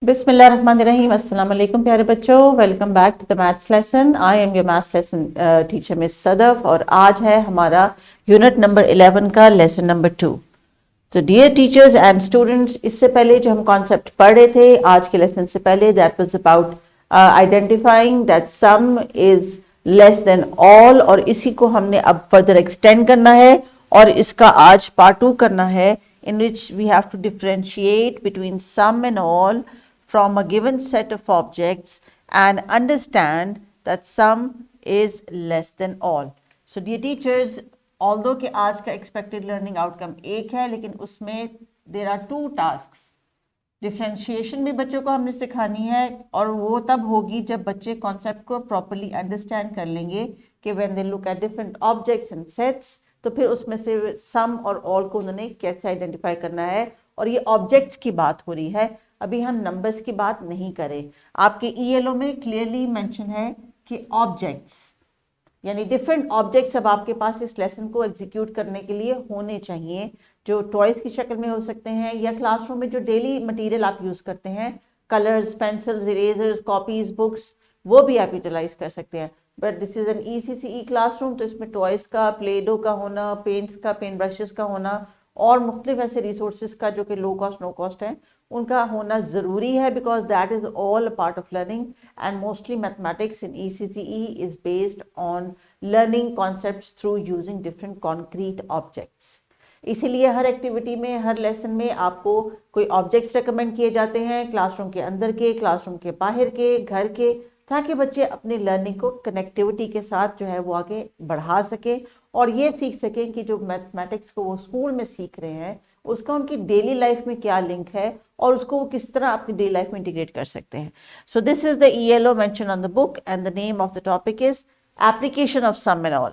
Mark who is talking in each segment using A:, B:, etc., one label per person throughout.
A: बिस्मिल्लाहिर्रहमानिर्रहीम। अस्सलाम वालेकुम प्यारे बच्चों, welcome back to the maths lesson. I am your maths lesson teacher miss Sadaf और आज है हमारा यूनिट नंबर 11 का लेसन नंबर 2। तो डियर टीचर्स एंड स्टूडेंट्स, इससे पहले जो हम कॉन्सेप्ट पढ़ रहे थे आज के लेसन से पहले, that was about identifying that some is less than all, और इसी को हमने अब फर्दर एक्सटेंड करना है और इसका आज पार्ट 2 करना है, in which we have to differentiate between sum and all from a given set of objects and understand that sum is less than all. So dear teachers, although कि आज का expected learning outcome एक है, लेकिन उसमें there are two tasks. Differentiation भी बच्चों को हमने सिखानी है और वो तब होगी जब बच्चे कॉन्सेप्ट को प्रॉपरली अंडरस्टैंड कर लेंगे कि when they look at different objects and sets, तो फिर उसमें से सम और ऑल को उन्होंने कैसे आइडेंटिफाई करना है। और ये ऑब्जेक्ट्स की बात हो रही है, अभी हम नंबर्स की बात नहीं करें। आपके ईएलओ में क्लियरली मेंशन है कि ऑब्जेक्ट्स यानी डिफरेंट ऑब्जेक्ट्स अब आपके पास इस लेसन को एग्जीक्यूट करने के लिए होने चाहिए, जो टॉयज की शक्ल में हो सकते हैं या क्लासरूम में जो डेली मटेरियल आप यूज करते हैं, colours, pencils, erasers, copies, books, वो भी आप यूटिलाइज कर सकते हैं। But this is an ECCE classroom, तो इसमें टॉयज का, प्लेडो का होना, पेंट्स का, पेंट ब्रशेस का होना और मुख्तलिफ ऐसे रिसोर्सेज का जो कि लो कॉस्ट नो कॉस्ट है उनका होना ज़रूरी है, because that is all a part of learning and mostly mathematics in ECCE is based on learning concepts through using different concrete objects. इसीलिए हर एक्टिविटी में, हर लेसन में आपको कोई ऑब्जेक्ट्स रिकमेंड किए जाते हैं, क्लासरूम के अंदर के, क्लासरूम के बाहर के, घर के, ताकि बच्चे अपनी लर्निंग को कनेक्टिविटी के साथ जो है वो आगे बढ़ा सकें और ये सीख सकें कि जो मैथमेटिक्स को वो स्कूल में सीख रहे हैं उसका उनकी डेली लाइफ में क्या लिंक है और उसको वो किस तरह अपनी डेली लाइफ में इंटीग्रेट कर सकते हैं। So this is the ELO mention on the book and the name of the topic is application of sum and all.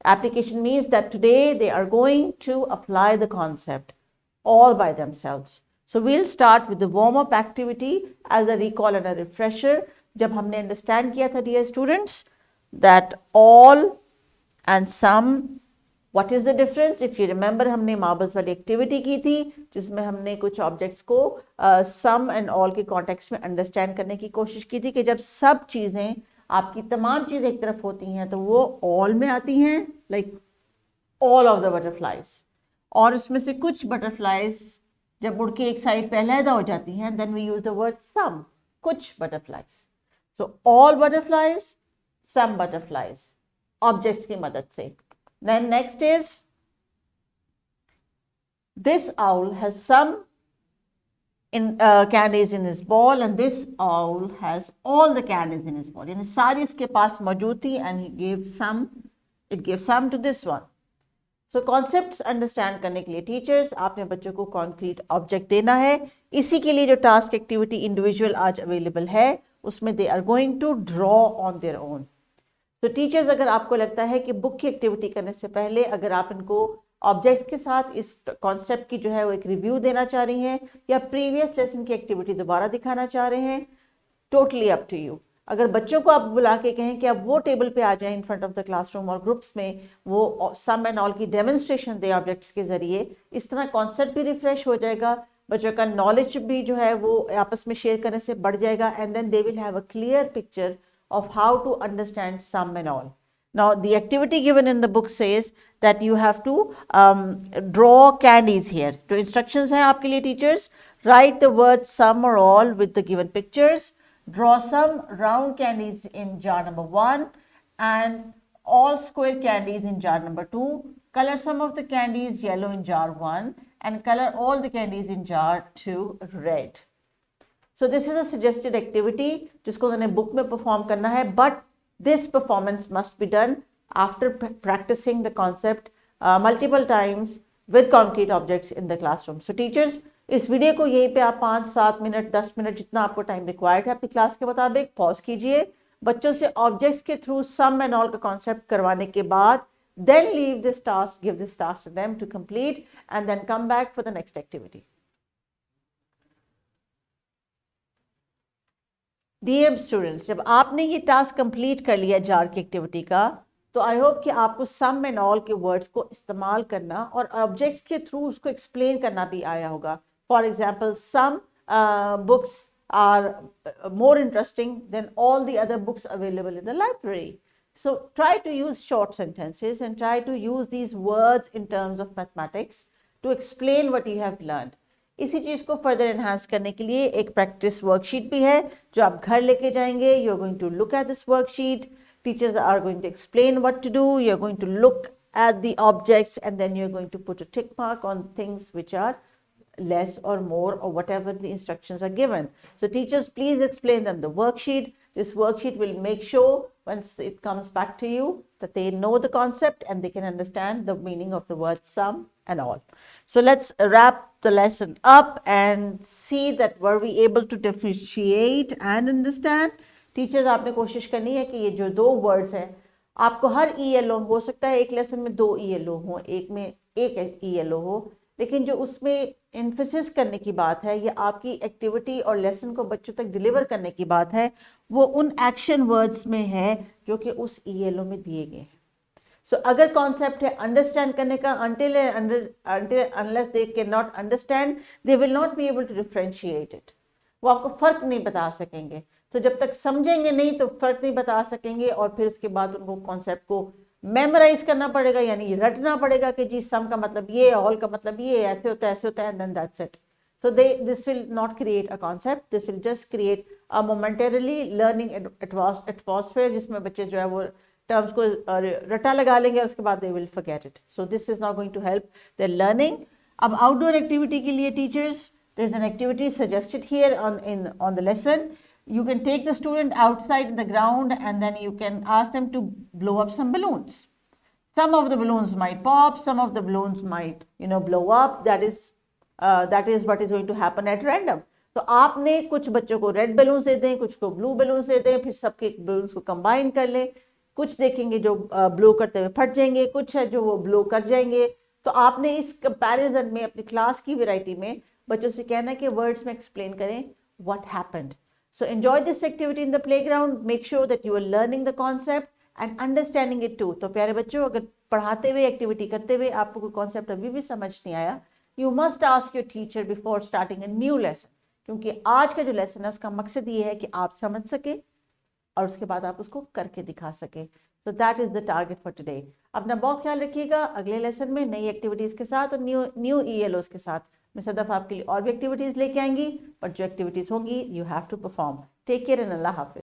A: Application means that today they are going to apply the concept all by themselves. So we'll start with the warm-up activity as a recall and a refresher. जब हमने understand किया था dear students that all and sum, what is the difference? If you remember, हमने marbles वाली activity की थी जिसमें हमने कुछ objects को sum and all के context में understand करने की कोशिश की थी कि जब सब चीज़ें, आपकी तमाम चीज़ें एक तरफ होती हैं तो वो ऑल में आती हैं, like all of the butterflies, और उसमें से कुछ बटरफ्लाइज जब उड़ के एक साइड पे अलहदा हो जाती हैं, then we use the word some, कुछ butterflies. So all butterflies, some butterflies, objects की मदद से। Then next is this owl has some candies in his ball and this owl has all the candies in his ball. यानी सारी इसके पास मौजूद थी and he gave some, it gave some to this one. So concepts understand करने के लिए teachers आपने बच्चों को concrete object देना है। इसी के लिए जो टास्क एक्टिविटी इंडिविजुअल आज अवेलेबल है उसमें they are going to draw on their own. तो टीचर्स, अगर आपको लगता है कि बुक की एक्टिविटी करने से पहले अगर आप इनको ऑब्जेक्ट्स के साथ इस कॉन्सेप्ट की जो है वो एक रिव्यू देना चाह रही हैं या प्रीवियस लेसन की एक्टिविटी दोबारा दिखाना चाह रहे हैं, टोटली अप टू यू। अगर बच्चों को आप बुला के कहें कि आप वो टेबल पे आ जाएं in front of the classroom और ग्रुप्स में वो सम एंड ऑल की डेमोन्स्ट्रेशन दे ऑब्जेक्ट्स के जरिए, इस तरह कॉन्सेप्ट भी रिफ्रेश हो जाएगा, बच्चों का नॉलेज भी जो है वो आपस में शेयर करने से बढ़ जाएगा and then they will have a clear picture of how to understand sum and all. Now the activity given in the book says that you have to draw candies here. तो instructions हैं आपके लिए teachers. Write the words sum or all with the given pictures. Draw some round candies in jar number 1 and all square candies in jar number 2. Color some of the candies yellow in jar 1 and color all the candies in jar 2 red. So this is a suggested activity जिसको उन्होंने book में perform करना है, but this performance must be done after practicing the concept multiple times with concrete objects in the classroom. So teachers, इस video को यहीं पे आप 5, 7 मिनट, 10 मिनट जितना आपको टाइम रिक्वायर्ड है अपनी क्लास के मुताबिक पॉज कीजिए, बच्चों से ऑब्जेक्ट्स के थ्रू सम एंड ऑल का कॉन्सेप्ट करवाने के बाद then leave this task, give this task to them to complete and then come back for the next activity. Dear students, जब आपने ये टास्क कंप्लीट कर लिया जार की एक्टिविटी का, तो आई होप कि आपको सम एंड ऑल के वर्ड्स को इस्तेमाल करना और ऑब्जेक्ट्स के थ्रू उसको एक्सप्लेन करना भी आया होगा। For example some books are more interesting than all the other books available in the library. So try to use short sentences and try to use these words in terms of mathematics to explain what you have learned. इसी चीज़ को further enhance करने के लिए एक practice worksheet भी है जो आप घर लेके जाएंगे. You are going to look at this worksheet. Teachers are going to explain what to do. You are going to look at the objects and then you are going to put a tick mark on things which are less or more or whatever the instructions are given. So teachers, please explain them the worksheet. This worksheet will make sure once it comes back to you that they know the concept and they can understand the meaning of the word sum and all. So let's wrap the lesson up and see that were we able to differentiate and understand. Teachers आपने कोशिश करनी है कि ये जो दो words हैं आपको हर ELO हो सकता है एक लेसन में 2 ELO हो, एक में एक ELO हो, लेकिन जो उसमें एम्फेसिस करने की बात है या आपकी एक्टिविटी और लेसन को बच्चों तक डिलीवर करने की बात है वो उन एक्शन वर्ड्स में है जो कि उस ELO में दिए गए हैं. सो अगर कॉन्सेप्ट है अंडरस्टैंड करने का, until unless they cannot understand they will not be able to differentiate it. वो आपको फर्क नहीं बता सकेंगे. तो जब तक समझेंगे नहीं तो फर्क नहीं बता सकेंगे और फिर उसके बाद उनको कॉन्सेप्ट को मेमोराइज करना पड़ेगा, यानी रटना पड़ेगा कि जी सम का मतलब ये, ऑल का मतलब ये, ऐसे होता है, and then that's it. So this will not create a concept. This will just create a momentarily learning atmosphere जिसमें बच्चे जो है वो terms को रटा लगा लेंगे और उसके बाद they will forget it. So this is not going to help their learning. अब outdoor activity के लिए teachers, there's an activity suggested here on the lesson. You can take the student outside in the ground and then you can ask them to blow up some balloons. Some of the balloons might pop, some of the balloons might blow up. That is what is going to happen at random. तो आपने कुछ बच्चों को red balloons दे दें, कुछ को blue balloons दे दें, फिर सबके बलून्स को कंबाइन कर लें. कुछ देखेंगे जो ब्लो करते हुए फट जाएंगे, कुछ है जो वो ब्लो कर जाएंगे. तो आपने इस कंपैरिजन में अपनी क्लास की वैरायटी में बच्चों से कहना है कि वर्ड्स में एक्सप्लेन करें what happened. So enjoy this activity in the playground. Make sure that you are learning the concept and understanding it too. तो प्यारे बच्चों, अगर पढ़ाते हुए एक्टिविटी करते हुए आपको कोई कॉन्सेप्ट अभी भी समझ नहीं आया, you must ask your teacher before starting a new lesson. क्योंकि आज का जो लेसन है उसका मकसद ये है कि आप समझ सके और उसके बाद आप उसको करके दिखा सके. So that is the target for today. अपना बहुत ख्याल रखिएगा. अगले लेसन में नई एक्टिविटीज के साथ और न्यू ELOs के साथ मैं सदफ आपके लिए और भी एक्टिविटीज लेके आएंगी, बट जो एक्टिविटीज होंगी you have to perform. Take care and अल्लाह हाफिज.